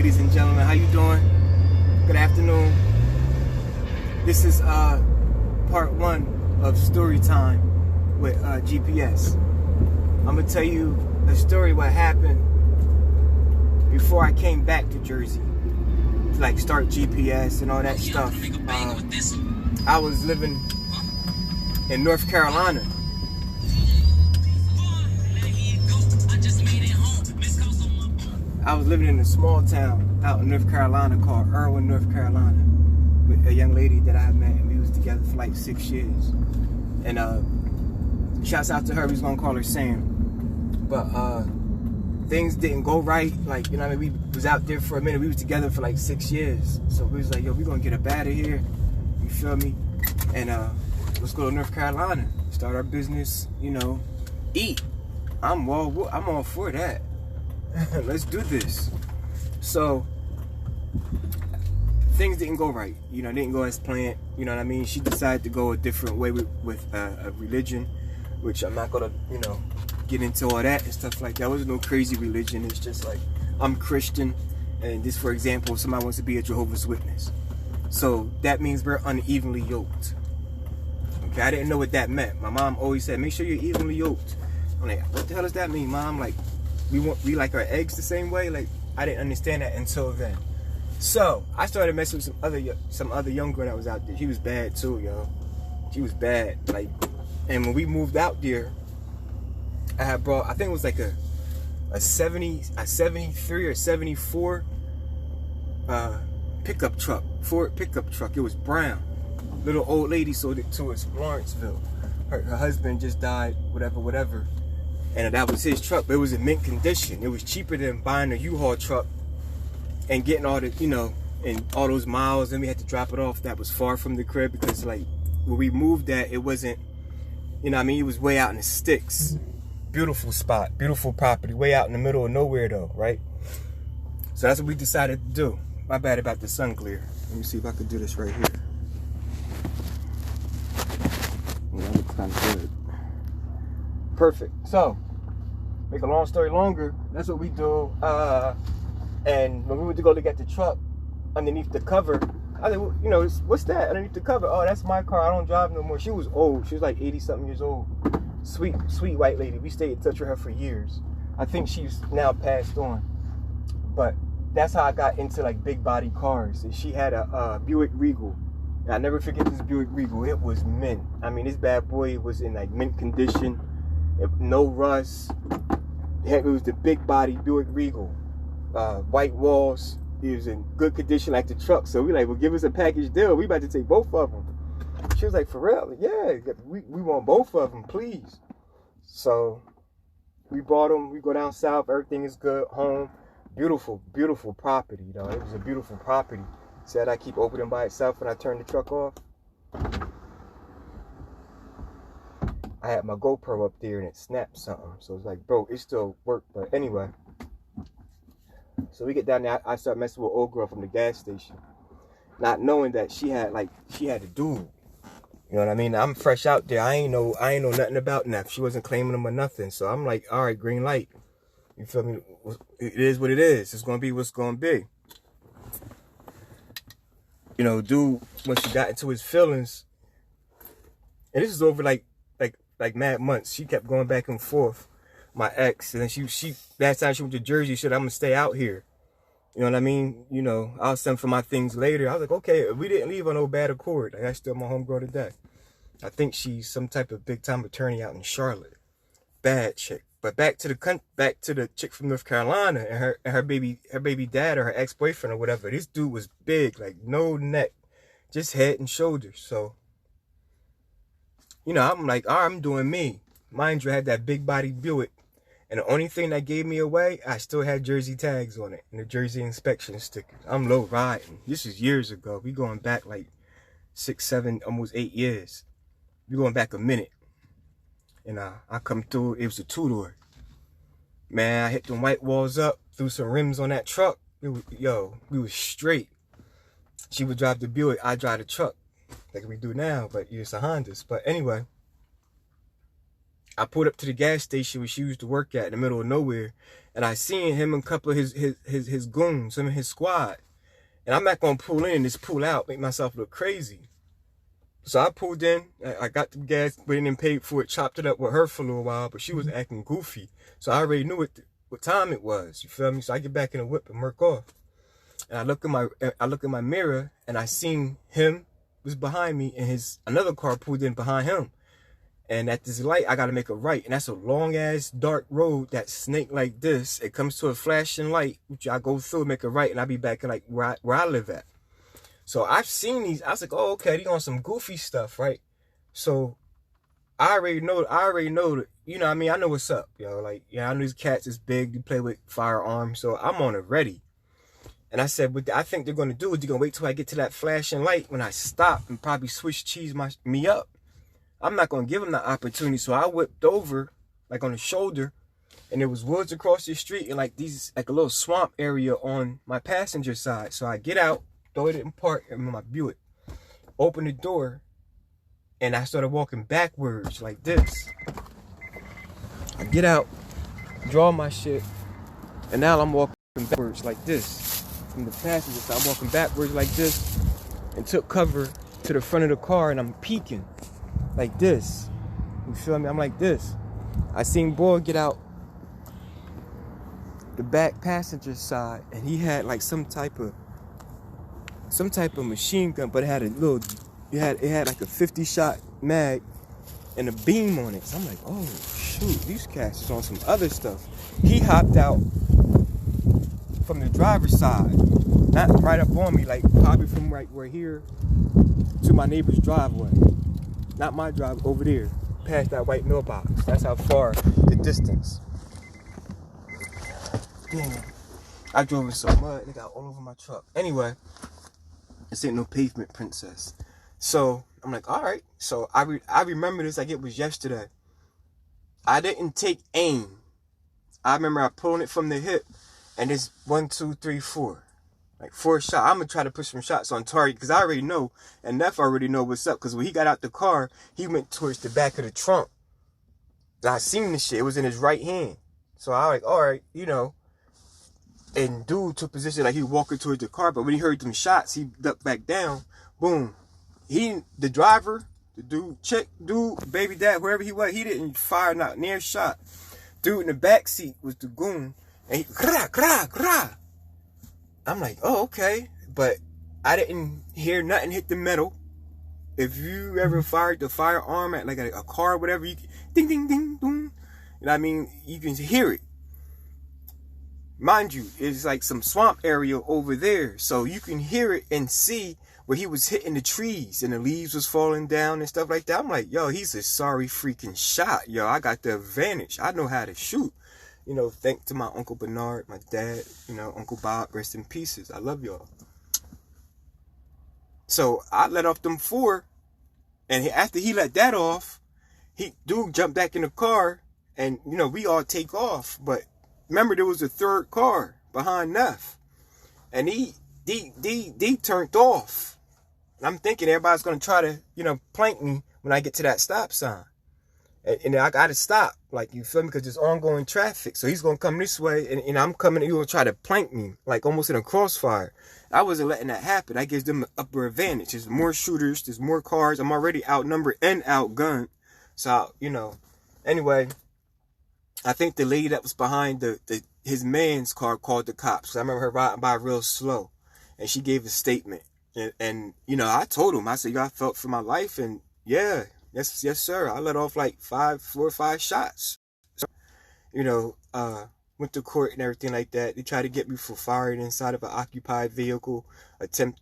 ladies and gentlemen. How you doing? Good afternoon. This is part one of story time with GPS. I'm gonna tell you a story what happened before I came back to Jersey to like start GPS and all that stuff. I was living in North Carolina. I was living in a small town out in North Carolina called Irwin, North Carolina, with a young lady that I had met, and we was together for like 6 years. And shouts out to her. We was gonna call her Sam, but things didn't go right. Like, you know what I mean? We was out there for a minute. We was together for like 6 years. So we was like, yo, we gonna get up out of here. You feel me? And let's go to North Carolina, start our business. You know, eat. I'm all for that. Let's do this. So things didn't go right, you know, didn't go as planned, you know what I mean? She decided to go a different way with a religion, which I'm not gonna, you know, get into all that and stuff like that. It wasn't no crazy religion. It's just like, I'm Christian, and this, for example, somebody wants to be a Jehovah's Witness, so that means we're unevenly yoked. Okay, I didn't know what that meant. My mom always said, make sure you're evenly yoked. I'm like, what the hell does that mean, Mom? Like, we like our eggs the same way? Like, I didn't understand that until then. So I started messing with some other young girl that was out there. She was bad too, yo. She was bad. Like, and when we moved out there, I had brought, I think it was like a 73 or 74 pickup truck, Ford pickup truck. It was brown. Little old lady sold it to us from Lawrenceville. Her husband just died, whatever. And that was his truck, but it was in mint condition. It was cheaper than buying a U-Haul truck and getting all the, you know, and all those miles. Then we had to drop it off. That was far from the crib because, like, where we moved at, it wasn't, you know what I mean? It was way out in the sticks. Beautiful spot, beautiful property, way out in the middle of nowhere though, right? So that's what we decided to do. My bad about the sun glare. Let me see if I could do this right here. Yeah, that looks kind of good. Perfect. So, make a long story longer, that's what we do. And when we went to go look at the truck underneath the cover, I said, well, you know, what's that underneath the cover? Oh, that's my car. I don't drive no more. She was old. She was like 80-something years old. Sweet white lady. We stayed in touch with her for years. I think she's now passed on. But that's how I got into like big body cars. And she had a Buick Regal. And I never forget this Buick Regal. It was mint. I mean, this bad boy was in like mint condition. No rust. It was the big body Buick Regal. White walls. It was in good condition like the truck. So we like, well, give us a package deal. We about to take both of them. She was like, for real? Yeah, we want both of them, please. So we bought them. We go down south. Everything is good. Home. Beautiful, beautiful property, though. It was a beautiful property. Said I keep opening by itself when I turn the truck off. I had my GoPro up there and it snapped something. So it's like, bro, it still worked. But anyway. So we get down there. I start messing with old girl from the gas station. Not knowing that she had a dude. You know what I mean? I'm fresh out there. I ain't know nothing about that. She wasn't claiming them or nothing. So I'm like, all right, green light. You feel me? It is what it is. It's gonna be what's gonna be. You know, dude, once he got into his feelings, and this is over like mad months. She kept going back and forth. My ex, and then she last time she went to Jersey, she said, I'm gonna stay out here. You know what I mean? You know, I'll send for my things later. I was like, okay, we didn't leave on no bad accord. Like, that's still my homegirl today. I think she's some type of big time attorney out in Charlotte. Bad chick. But back to the chick from North Carolina and her baby dad or her ex-boyfriend or whatever. This dude was big, like no neck, just head and shoulders. So, you know, I'm like, all right, I'm doing me. Mind you, I had that big body Buick. And the only thing that gave me away, I still had Jersey tags on it and the Jersey inspection stickers. I'm low riding. This is years ago. We going back like 6, 7, almost 8 years. We going back a minute. And I come through, it was a 2-door. Man, I hit them white walls up, threw some rims on that truck. We was straight. She would drive the Buick, I drive the truck. Like we do now, but it's a Honda. But anyway, I pulled up to the gas station where she used to work at in the middle of nowhere, and I seen him and a couple of his goons, him and his squad. And I'm not gonna pull in, just pull out, make myself look crazy. So I pulled in, I got the gas, went in and paid for it, chopped it up with her for a little while, but she was acting goofy. So I already knew what time it was, you feel me? So I get back in the whip and murk off. And I look in my mirror, and I seen him was behind me, and another car pulled in behind him. And at this light, I gotta make a right, and that's a long ass dark road that snake like this. It comes to a flashing light, which I go through, make a right, and I be back in like where I live at. So I've seen these. I was like, oh, okay, they on some goofy stuff, right? So I already know that, you know what I mean? I know what's up, yo. Like, yeah, I know these cats is big, they play with firearms, so I'm on it ready. And I said, what I think they're gonna do is they're gonna wait till I get to that flashing light when I stop and probably switch me up. I'm not gonna give them the opportunity. So I whipped over, like on the shoulder, and there was woods across the street and like a little swamp area on my passenger side. So I get out, throw it in park in my Buick, open the door, and I started walking backwards like this. I get out, draw my shit, and now I'm walking backwards like this. From the passenger side, I'm walking backwards like this, and took cover to the front of the car, and I'm peeking like this. You feel me? I'm like this. I seen boy get out the back passenger side, and he had like some type of machine gun, but it had like a 50 shot mag and a beam on it. So I'm like, oh shoot, these cats is on some other stuff. He hopped out from the driver's side, not right up on me, like probably from right where here to my neighbor's driveway. Not my drive, over there, past that white mailbox. That's how far the distance. Damn, I drove in some mud. They got all over my truck. Anyway, this ain't no pavement, princess. So I'm like, all right. So I remember this like it was yesterday. I didn't take aim. I remember I pulling it from the hip, and it's 1, 2, 3, 4. Like 4 shots. I'm going to try to push some shots on target because I already know, and Neff already know what's up. Because when he got out the car, he went towards the back of the trunk. And I seen the shit. It was in his right hand. So I was like, all right, you know. And dude took position like he was walking towards the car. But when he heard them shots, he ducked back down. Boom. The driver, the dude, baby dad, whoever he was, he didn't fire not near shot. Dude in the back seat was the goon. And he, krah, krah, krah. I'm like, oh, okay. But I didn't hear nothing hit the metal. If you ever fired the firearm at like a car or whatever, you can, ding, ding, ding, boom. You know what I mean? You can hear it. Mind you, it's like some swamp area over there. So you can hear it and see where he was hitting the trees and the leaves was falling down and stuff like that. I'm like, yo, he's a sorry freaking shot. Yo, I got the advantage. I know how to shoot. You know, thanks to my Uncle Bernard, my dad, you know, Uncle Bob, rest in pieces. I love y'all. So I let off them 4. And after he let that off, dude jumped back in the car. And, you know, we all take off. But remember, there was a 3rd car behind Neff. And he turned off. And I'm thinking everybody's going to try to, you know, plank me when I get to that stop sign. And I got to stop, like, you feel me? Because there's ongoing traffic. So he's going to come this way, and I'm coming, and he's going to try to plank me, like almost in a crossfire. I wasn't letting that happen. That gives them an upper advantage. There's more shooters. There's more cars. I'm already outnumbered and outgunned. So, you know, anyway, I think the lady that was behind his man's car called the cops. I remember her riding by real slow, and she gave a statement. And you know, I told him, I said, yo, I felt for my life, and yeah. Yes, sir. I let off like 4 or 5 shots. You know, went to court and everything like that. They tried to get me for firing inside of an occupied vehicle, attempted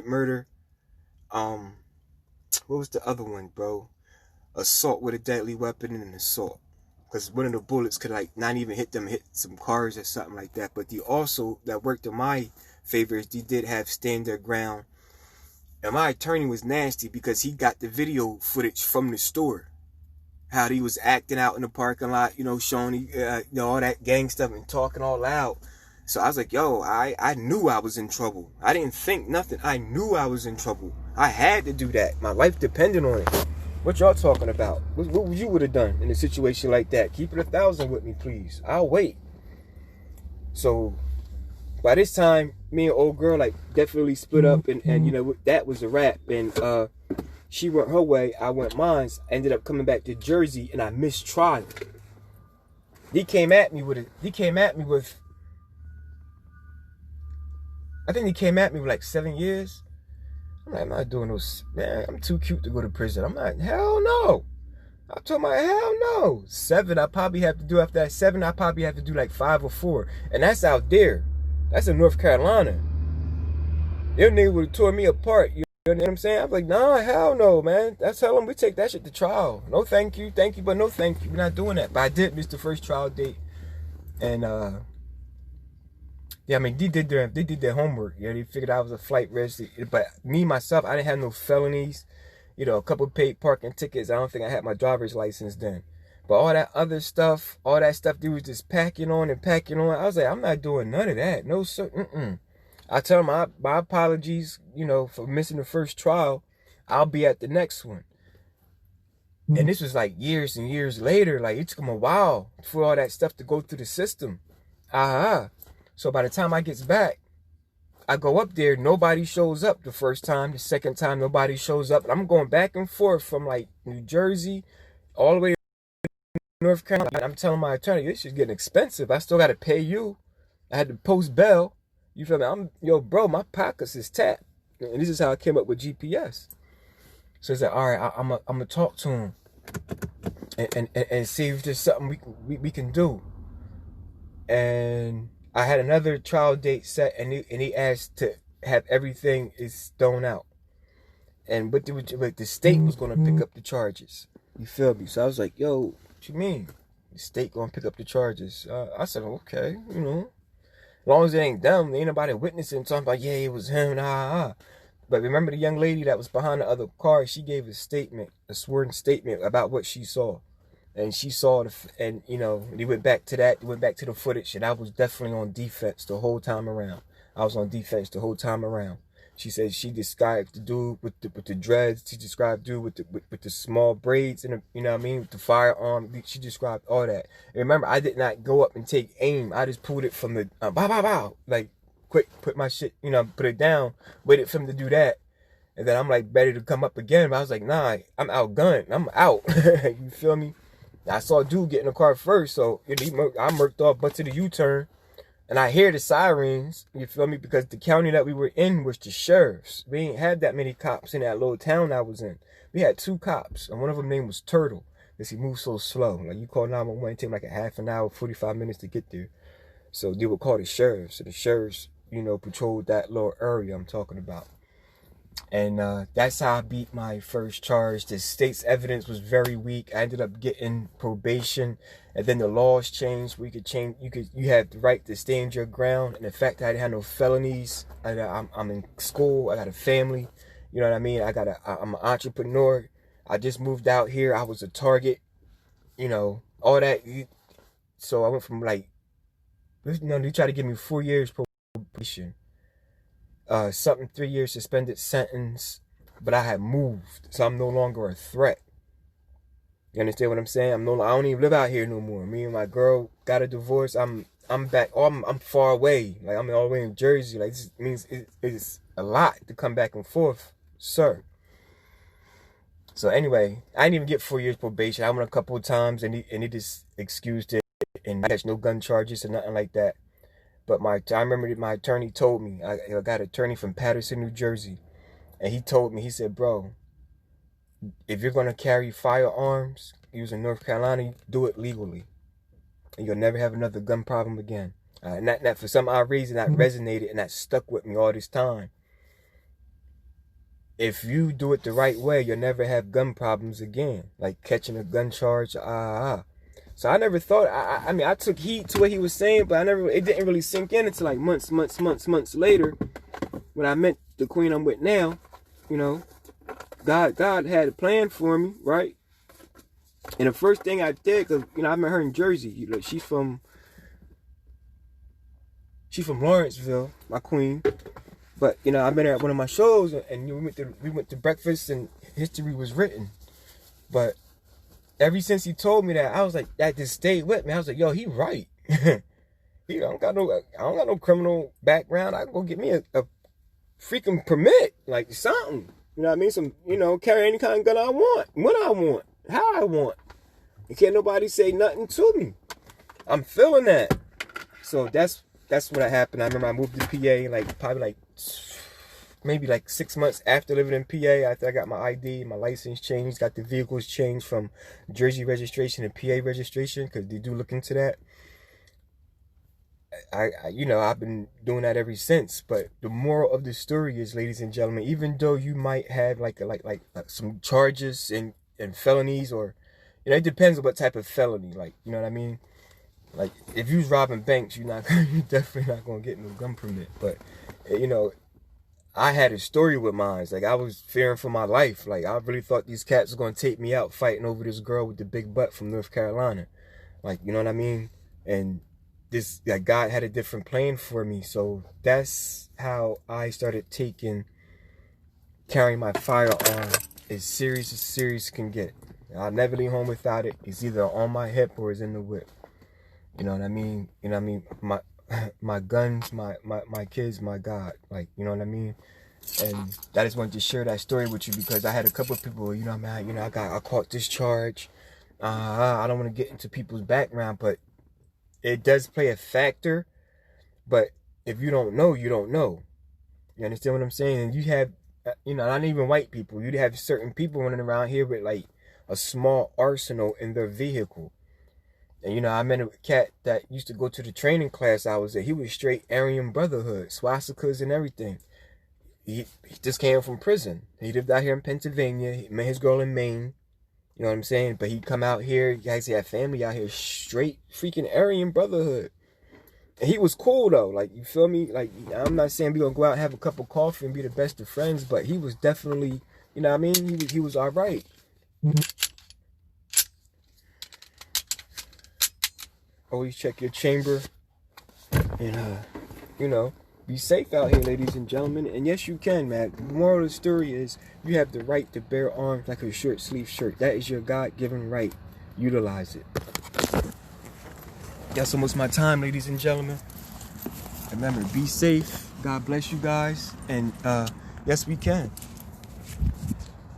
murder. What was the other one, bro? Assault with a deadly weapon and an assault. Because one of the bullets could like not even hit some cars or something like that. But that worked in my favor is they did have stand their ground. And my attorney was nasty because he got the video footage from the store. How he was acting out in the parking lot, you know, showing you know, all that gang stuff and talking all loud. So I was like, yo, I knew I was in trouble. I didn't think nothing. I knew I was in trouble. I had to do that. My life depended on it. What y'all talking about? What would you would have done in a situation like that? Keep it 1,000 with me, please. I'll wait. So by this time, me and old girl like definitely split up, and you know, that was a wrap. And she went her way, I went mine. I ended up coming back to Jersey, and I missed trial. He came at me with I think he came at me with like 7 years. I'm like, I'm not doing those, man. I'm too cute to go to prison. I'm like, hell no. I told my hell no. 7, I probably have to do after that. 7, I probably have to do like 5 or 4. And that's out there. That's in North Carolina. Your nigga would have tore me apart. You know what I'm saying? I'm like, nah, hell no, man. That's how we take that shit to trial. No thank you, but no thank you. We're not doing that. But I did miss the first trial date. And yeah, I mean, they did their homework. Yeah, they figured I was a flight risk. But me, myself, I didn't have no felonies. You know, a couple paid parking tickets. I don't think I had my driver's license then. But all that other stuff, they was just packing on. I was like, I'm not doing none of that. No, sir. I tell them my apologies, you know, for missing the first trial. I'll be at the next one. And this was like years and years later. Like, it took them a while for all that stuff to go through the system. So by the time I gets back, I go up there, nobody shows up the first time. The second time, nobody shows up. And I'm going back and forth from like New Jersey all the way to North Carolina. I'm telling my attorney, this is getting expensive. I still got to pay you. I had to post bail. You feel me? Yo, bro, my pockets is tapped. And this is how I came up with GPS. So it's like, all right, I'm gonna talk to him and see if there's something we can do. And I had another trial date set, and he asked to have everything is thrown out. But the state was gonna pick up the charges. You feel me? So I was like, yo, what you mean? The state gonna pick up the charges? I said, okay, you know. As long as it ain't them, ain't nobody witnessing something like, yeah, it was him, But remember the young lady that was behind the other car, she gave a statement, a sworn statement about what she saw. And she saw and you know, they went back to that, they went back to the footage, and I was definitely on defense the whole time around. She said she described the dude with the dreads. She described dude with the small braids and you know what I mean, with the firearm. She described all that. And remember, I did not go up and take aim. I just pulled it from the bow, like quick, put my shit, you know, put it down, waited for him to do that, and then I'm like ready to come up again. But I was like, nah, I'm outgunned. I'm out. You feel me? I saw a dude get in the car first, so I murked off, but to the U-turn. And I hear the sirens, you feel me? Because the county that we were in was the sheriffs. We ain't had that many cops in that little town I was in. We had 2 cops, and one of them name was Turtle, because he moved so slow. Like, you call 911, it take like a half an hour, 45 minutes to get there. So they would call the sheriffs. So the sheriffs, you know, patrolled that little area I'm talking about. And that's how I beat my first charge. The state's evidence was very weak. I ended up getting probation, and then the laws changed. You have the right to stand your ground. And the fact that I didn't have no felonies, I'm in school. I got a family. You know what I mean? I'm an entrepreneur. I just moved out here. I was a target. You know, all that. So I went from like, you know, they tried to give me 4 years probation. 3 years suspended sentence, but I had moved, so I'm no longer a threat. You understand what I'm saying? I don't even live out here no more. Me and my girl got a divorce. I'm back. I'm far away. Like, I'm all the way in Jersey. Like, this means it's a lot to come back and forth, sir. So anyway, I didn't even get 4 years probation. I went a couple of times, and he just excused it, and I had no gun charges or nothing like that. But I remember that my attorney told me, I got an attorney from Paterson, New Jersey, and he told me, he said, bro, if you're going to carry firearms using North Carolina, do it legally, and you'll never have another gun problem again. And that for some odd reason, that resonated, and that stuck with me all this time. If you do it the right way, you'll never have gun problems again, like catching a gun charge, So I never thought, I mean, I took heed to what he was saying, but it didn't really sink in until like months later, when I met the queen I'm with now. You know, God had a plan for me, right? And the first thing I did, cause you know, I met her in Jersey. You know, she's from Lawrenceville, my queen. But you know, I met her at one of my shows, and we went to breakfast, and history was written. But ever since he told me that, I was like, that just stayed with me. I was like, yo, he right. I don't got no criminal background. I can go get me a freaking permit, like something. You know what I mean? Some, carry any kind of gun I want, when I want, how I want. And can't nobody say nothing to me. I'm feeling that. So that's what happened. I remember I moved to PA maybe 6 months after living in PA. After I got my ID, my license changed, got the vehicles changed from Jersey registration to PA registration, because they do look into that. I've been doing that ever since. But the moral of the story is, ladies and gentlemen, even though you might have like some charges and felonies, or it depends on what type of felony, you know what I mean? Like, if you was robbing banks, you're definitely not gonna get no gun permit. But I had a story with mine. Like, I was fearing for my life. Like, I really thought these cats were gonna take me out fighting over this girl with the big butt from North Carolina. Like, you know what I mean? And God had a different plan for me. So that's how I started carrying my firearm as serious can get. I'll never leave home without it. It's either on my hip or it's in the whip. You know what I mean? My guns, my kids, my God. Like, you know what I mean? And I just wanted to share that story with you, because I had a couple of people, I caught this charge. I don't want to get into people's background, but it does play a factor. But if you don't know, you don't know. You understand what I'm saying? And you have, not even white people. You'd have certain people running around here with a small arsenal in their vehicle. And I met a cat that used to go to the training class I was at. He was straight Aryan Brotherhood, swastikas and everything. He just came from prison. He lived out here in Pennsylvania. He met his girl in Maine. You know what I'm saying? But he'd come out here. He actually had family out here, straight freaking Aryan Brotherhood. And he was cool, though. Like, you feel me? Like, I'm not saying we're going to go out and have a cup of coffee and be the best of friends, but he was definitely, you know what I mean? He was all right. Always check your chamber. And, be safe out here, ladies and gentlemen. And yes, you can, man. The moral of the story is, you have the right to bear arms like a short sleeve shirt. That is your God-given right. Utilize it. That's almost my time, ladies and gentlemen. Remember, be safe. God bless you guys. And yes, we can.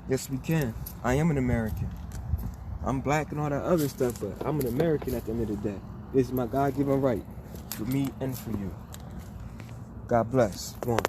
Yes, we can. I am an American. I'm black and all that other stuff, but I'm an American at the end of the day. This is my God-given right for me and for you. God bless. One.